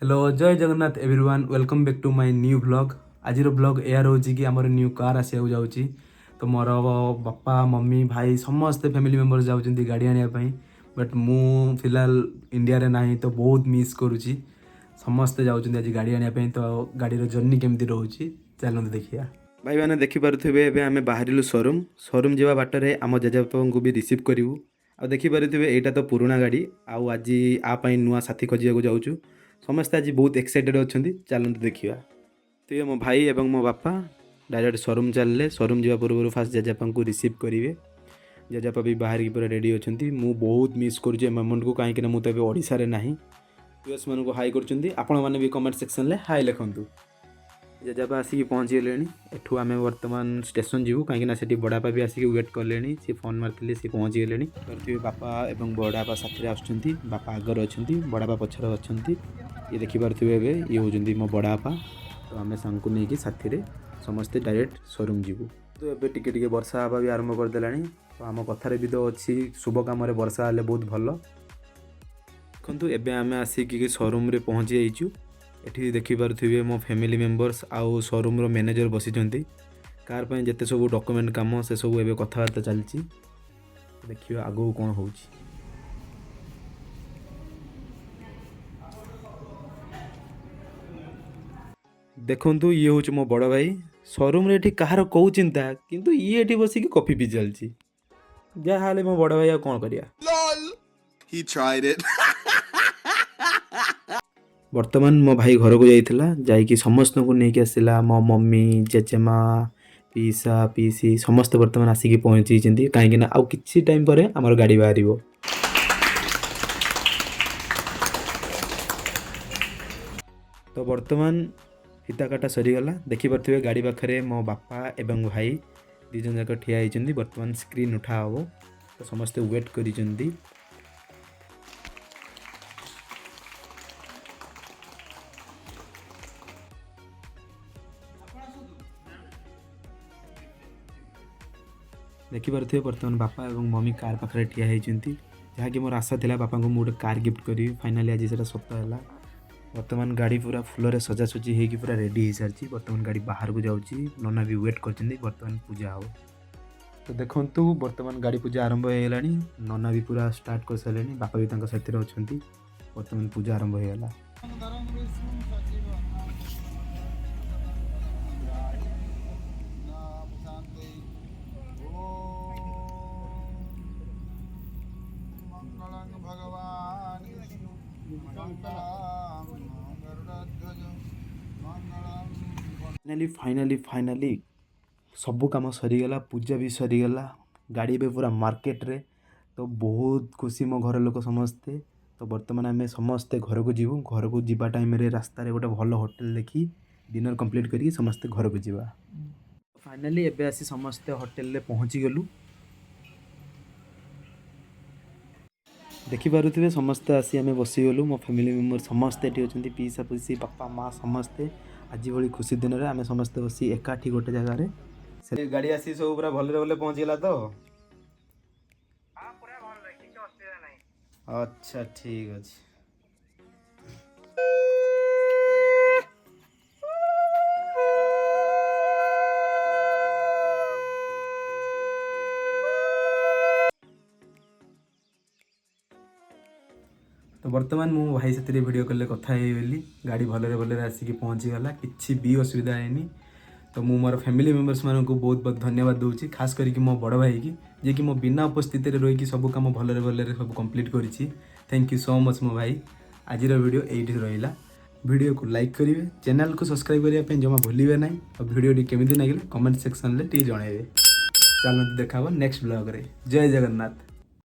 Hello जय Jagannath everyone welcome back to my new blog. आज blog एयर हो कि आमर न्यू कार आसिया जाऊँगी। तो मोर बापा मम्मी भाई समस्ते फैमिली मेम्बर्स जाऊँच गाड़ी आने बट मु फिलहाल इंडिया रे ना तो बहुत मिस करुँची। समस्ते जाऊँच आज गाड़ी आने तो गाड़ी जर्नी केमती रोचे चलते देखिए। भाई मैंने देखिपे एवं आम बाहर शोरूम शोरूम जावा बाटर आम जेजेबापा को भी रिसीव करूँ। आ देखिपे यहाँ तो पुराणा गाड़ी आज आपाई नुआ साथी खोजा जाऊँ। समस्ते आज बहुत एक्साइटेड अच्छा चलते देखा। तो ये मो भाई एवं मो बापा डायरेक्ट शोरूम चलले। शोरूम जावा पूर्व फास्ट जेजेबापा को रिसीव करेंगे। जेजेबापा भी बाहर की पूरा रेडी अच्छा। मु बहुत मिस कर मोमेंट को कहीं मुझे ओडिशा रे ना यूएस मान को हाई कर कमेंट सेक्शन में हाई लिखु। जेजेबापा आसिक पहुँची गले। एठू आम बर्तमान स्टेशन जीवु कहीं से बड़ापा भी आसिक वेट कले। सी फोन मार्ते सी पहुँची गले। करते बापा एवं बड़ापा साथी आसुँच। बापा आगर अच्छा बड़ापा पछर अच्छा। ये देखिपे ये हूँ मो बड़ापा। तो आम सांग नहीं साथी समस्ते डायरेक्ट शोरूम जीवु। तो ये टिके वर्षा हवा भी आरंभ करदेला। तो आम कथार भी तो अच्छी शुभ कम वर्षा हेल्ले बहुत भल। देखो एवं आम आसिक शोरूम रे पहुँची जाइचु। एठी देखिपे मो फैमिली मेम्बर्स आउ शोरूम रो मैनेजर बसी कार पर जिते सब डॉक्यूमेंट काम से सब एवं कथबार्ता चलती। देखिए आगू कौन हो। देखु ये हूँ मो बड़ भाई शोरूम रे कहार कौ चिंता किंतु ये एठी बसिक कॉफी पी चलती। जहाँ मो बड़ भाई कौन करिया। वर्तमान मो भाई घर को जाइथिला जाइकी समस्त को लेकिन आसला। मो मम्मी जेजेमा पीसा पीसी समस्त वर्तमान आसिक पहुँची कहीं आउ किछि टाइम पर आमर गाड़ी बाहर। तो वर्तमान फीता काटा सरीगला। देखिपे गाड़ी पाखे मो बापा एवं भाई दीज जाक ठिया होती। वर्तमान स्क्रीन उठा हम तो समस्ते वेट कर। देखिपे बर्तमान बापा एवं मम्मी कार पाखे ठिया होती। जहाँकि मोर आशा था बापा को मुझे कार गिफ्ट करी। फाइनाली आज से सत है। वर्तमान गाड़ी पूरा फुल सजासजी होगी पूरा रेडी हो सारी। वर्तमान गाड़ी बाहर को जाऊँगी। नना भी वेट कर वर्तमान पूजा हो। तो देखु वर्तमान गाड़ी पूजा आरंभ हो गला। नना भी पूरा स्टार्ट कर सारे। बापा भी साथी अच्छा। वर्तमान पूजा आरंभ हो गला। फाइनाली सबू कम सरीगला। पूजा भी सरीगला। गाड़ी भी पूरा मार्केट रे। तो बहुत खुशी मो घर लोक समस्ते। तो वर्तमान आम समस्ते घर को जीवु। घर को जीवा टाइम रे रास्ता रे गोटे भल होटेल देखी डिनर कंप्लीट करी समस्ते घर को जीवा। फाइनाली एबे आसी समस्ते होटेल रे पहुँची गलु। देखिपे समस्ते आसी आम बसीगलु। मो फैमिली मेम्बर समस्ते ये अच्छा। पीसा पीसी बापा माँ समस्ते आज भाई खुशी दिन में आम समस्ते बसी एकाठी गोटे जगार से गाड़ी आसी सब पूरा भले भले पहुँचीगला। तो अच्छा ठीक अच्छे। तो वर्तमान मु भाई से वीडियो कॉल कथा गली। गाड़ी भलरे भलरे आसिक पहुँचीगला किसी भी असुविधा है। तो मु मोर फैमिली मेम्बर्स मान को बहुत बहुत धन्यवाद दूसरी। खास करके मो बड़ भाई की जे कि मो बिना उपस्थित रही सब कम भलरे भलरे सब कंप्लीट करी। थैंक यू सो मच मो भाई। आज वीडियो ये रहा। वीडियो को लाइक करेंगे चैनल को सब्सक्राइब करने जमा भूलिए ना। और वीडियो केमी लगे कमेंट सेक्शन में जनइबे। चलते देखा नेक्स्ट ब्लॉग रे। जय जगन्नाथ।